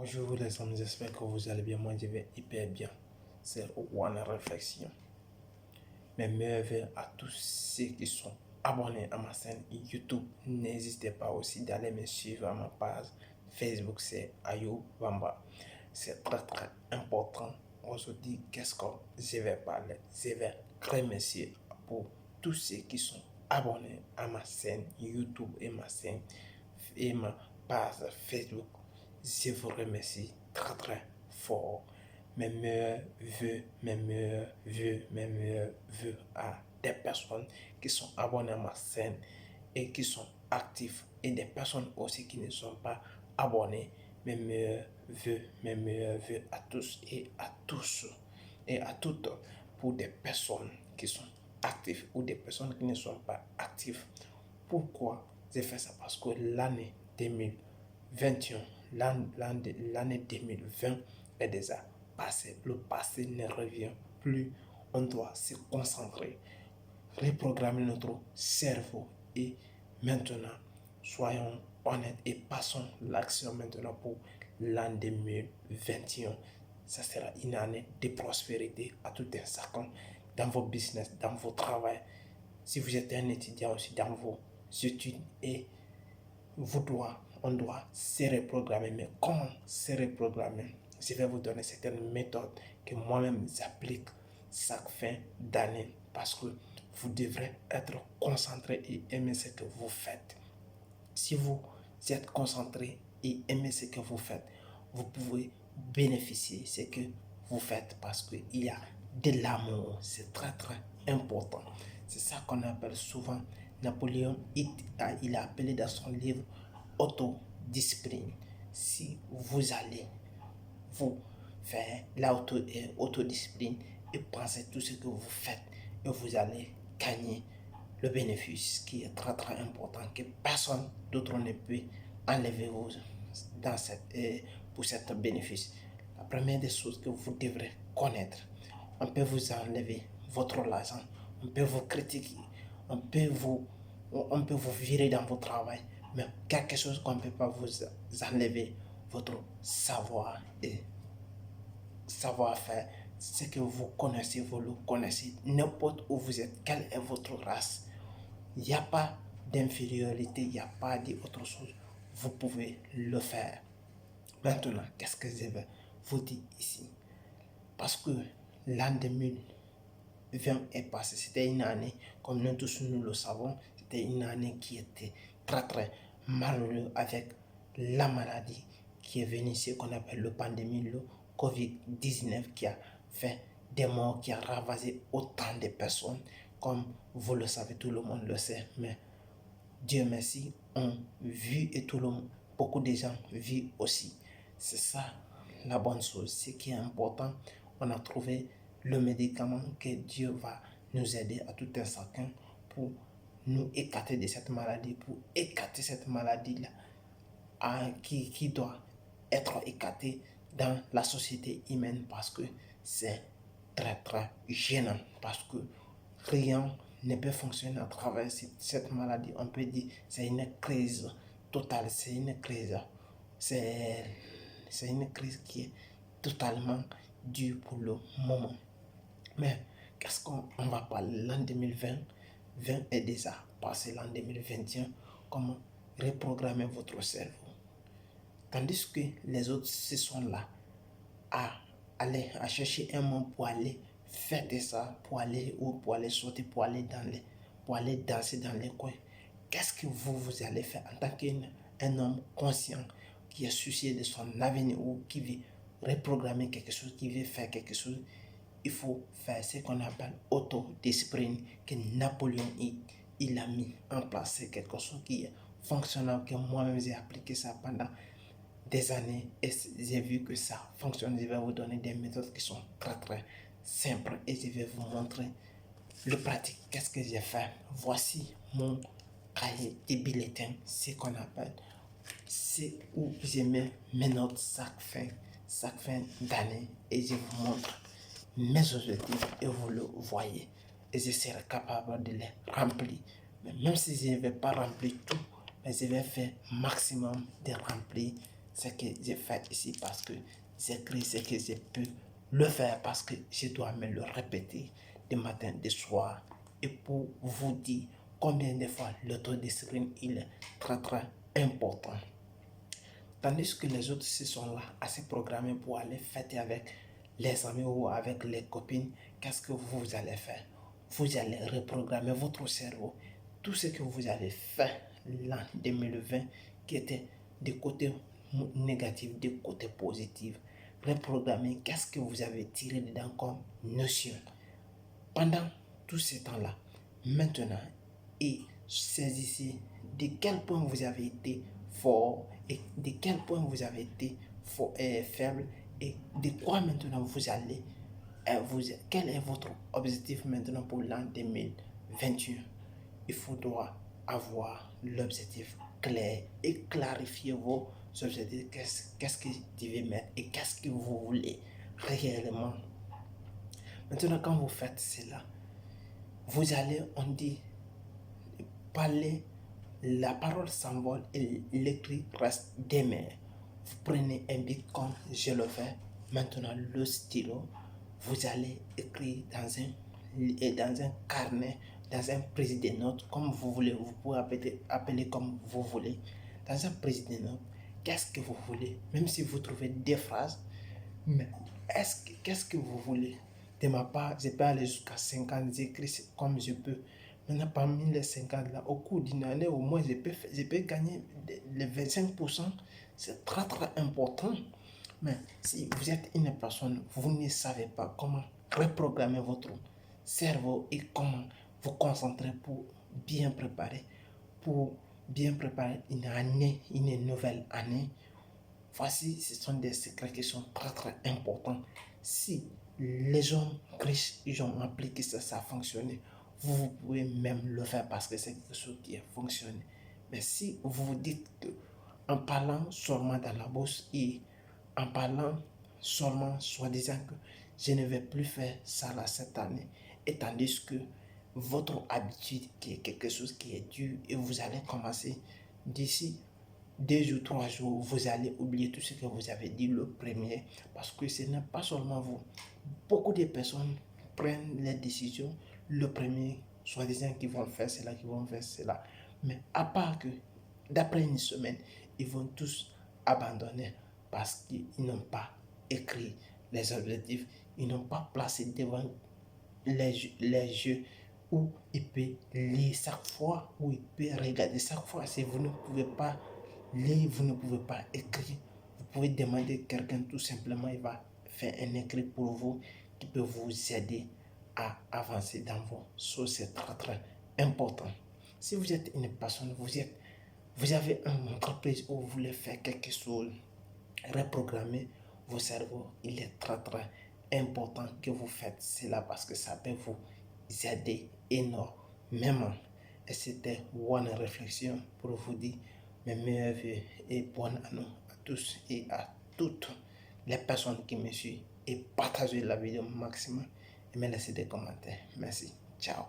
Bonjour les amis, j'espère que vous allez bien. Moi, je vais hyper bien. C'est One Réflexion. Mes meilleurs vœux à tous ceux qui sont abonnés à ma chaîne YouTube. N'hésitez pas aussi d'aller me suivre à ma page Facebook, c'est Ayoub Bamba. C'est très important. Aujourd'hui, qu'est-ce que je vais parler? Je vais remercier pour tous ceux qui sont abonnés à ma chaîne YouTube et ma page Facebook. Je vous remercie très fort. Mes meilleurs vœux à des personnes qui sont abonnées à ma chaîne et qui sont actifs, et des personnes aussi qui ne sont pas abonnées. Mes meilleurs vœux à tous et à toutes pour des personnes qui sont actives ou des personnes qui ne sont pas actives. Pourquoi j'ai fait ça? Parce que l'année 2021, l'année 2020 est déjà passée. Le passé ne revient plus. On doit se concentrer, reprogrammer notre cerveau et maintenant, soyons honnêtes et passons l'action maintenant pour l'an 2021. Ça sera une année de prospérité à tout un chacun dans vos business, dans vos travails. Si vous êtes un étudiant aussi dans vos études, et on doit se reprogrammer. Mais comment se reprogrammer? Je vais vous donner certaines méthodes que moi-même j'applique chaque fin d'année, parce que vous devrez être concentré et aimer ce que vous faites. Si vous êtes concentré et aimez ce que vous faites, vous pouvez bénéficier de ce que vous faites, parce qu'il y a de l'amour. C'est très important. C'est ça qu'on appelle souvent, Napoléon, il a appelé dans son livre autodiscipline. Si vous allez vous faire l'autodiscipline et penser tout ce que vous faites, et vous allez gagner le bénéfice qui est très important, que personne d'autre ne peut enlever vous dans pour cet bénéfice. La première des choses que vous devrez connaître: on peut vous enlever votre argent, on peut vous critiquer, on peut vous virer dans votre travail, mais quelque chose qu'on ne peut pas vous enlever: votre savoir et savoir-faire. Ce que vous connaissez, vous le connaissez, n'importe où vous êtes, quelle est votre race. Il n'y a pas d'infériorité, il n'y a pas d'autre chose. Vous pouvez le faire. Maintenant, qu'est-ce que je vais vous dire ici? Parce que l'an 2020 est passé. C'était une année, comme nous tous nous le savons, c'était une année qui était très malheureuse, avec la maladie qui est venue, ce qu'on appelle le pandémie, le Covid-19, qui a fait des morts, qui a ravagé autant de personnes. Comme vous le savez, tout le monde le sait, mais Dieu merci, on vit, et beaucoup de gens vivent aussi. C'est ça la bonne chose. Ce qui est important, on a trouvé le médicament que Dieu va nous aider à tout un chacun pour nous écarter de cette maladie, pour écarter cette maladie-là qui doit être écartée dans la société humaine, parce que c'est très gênant, parce que rien ne peut fonctionner à travers cette maladie. On peut dire c'est une crise totale, c'est une crise qui est totalement due pour le moment. Mais qu'est-ce qu'on va parler? L'an 2020 est déjà passé. L'an 2021, comment reprogrammer votre cerveau? Tandis que les autres se sont là à chercher un moment pour aller faire ça, pour aller sortir, pour aller danser dans les coins. Qu'est-ce que vous allez faire en tant qu'un homme conscient qui est soucié de son avenir, ou qui veut reprogrammer quelque chose, qui veut faire quelque chose? Il faut faire ce qu'on appelle autodiscipline, que Napoléon il a mis en place. C'est quelque chose qui est fonctionnel, que moi-même j'ai appliqué ça pendant des années et j'ai vu que ça fonctionne. Je vais vous donner des méthodes qui sont très simples et je vais vous montrer le pratique. Qu'est-ce que j'ai fait? Voici mon cahier de bulletins, ce qu'on appelle, c'est où je mets mes notes chaque fin d'année, et je vous montre mes objectifs et vous le voyez, et je serai capable de les remplir. Mais même si je ne vais pas remplir tout, mais je vais faire maximum de remplir ce que j'ai fait ici parce que j'écris ce que j'ai pu le faire parce que je dois me le répéter de matin, de soir. Et pour vous dire combien de fois l'autodiscipline il est très très important. Tandis que les autres se sont là à se programmer pour aller fêter avec les amis ou avec les copines, qu'est-ce que vous allez faire? Vous allez reprogrammer votre cerveau. Tout ce que vous avez fait l'an 2020 qui était du côté négatif, du côté positif, reprogrammer qu'est-ce que vous avez tiré dedans comme notion. Pendant tout ce temps-là, maintenant, et saisissez de quel point vous avez été fort et de quel point vous avez été faible et de quoi maintenant vous allez, quel est votre objectif maintenant pour l'an 2021. Il faudra avoir l'objectif clair et clarifier vos objectifs. Qu'est-ce que tu veux mettre et qu'est-ce que vous voulez réellement. Maintenant, quand vous faites cela, vous allez, on dit, parler, la parole s'envole et l'écrit reste des mains. Vous prenez un bic comme je le fais, maintenant le stylo, vous allez écrire dans un carnet, dans un prise de notes, comme vous voulez, vous pouvez appeler comme vous voulez, dans un prise de notes, qu'est-ce que vous voulez, même si vous trouvez des phrases, mais qu'est-ce que vous voulez? De ma part, je peux aller jusqu'à 50, j'écris comme je peux. Maintenant, parmi les 50 là, au cours d'une année, au moins, je peux gagner les 25%. C'est très, très important. Mais si vous êtes une personne, vous ne savez pas comment reprogrammer votre cerveau et comment vous concentrer pour bien préparer une année, une nouvelle année. Voici, ce sont des secrets qui sont très très importants. Si les hommes riches ils ont appliqué ça, ça a fonctionné, vous pouvez même le faire parce que c'est quelque chose qui a fonctionné. Mais si vous vous dites que en parlant seulement dans la bourse et en parlant seulement soi-disant que je ne vais plus faire ça là cette année, et tandis que votre habitude qui est quelque chose qui est dur et vous allez commencer d'ici 2 ou 3 jours, vous allez oublier tout ce que vous avez dit le premier parce que ce n'est pas seulement vous. Beaucoup de personnes prennent les décisions le premier, soi-disant qu'ils vont faire cela, qu'ils vont faire cela. Mais à part que, d'après une semaine, ils vont tous abandonner parce qu'ils n'ont pas écrit les objectifs, ils n'ont pas placé devant les jeux où il peut lire chaque fois, où il peut regarder chaque fois. Si vous ne pouvez pas lire, vous ne pouvez pas écrire, vous pouvez demander à quelqu'un tout simplement, il va faire un écrit pour vous qui peut vous aider à avancer dans vos choses. C'est très très important. Si vous êtes une personne, vous avez une entreprise où vous voulez faire quelque chose, reprogrammer vos cerveaux, il est très très important que vous faites cela parce que ça peut vous aider énormément. Et c'était une réflexion pour vous dire mes meilleurs vœux et bonne année à tous et à toutes les personnes qui me suivent et partagez la vidéo au maximum et me laissez des commentaires. Merci. Ciao.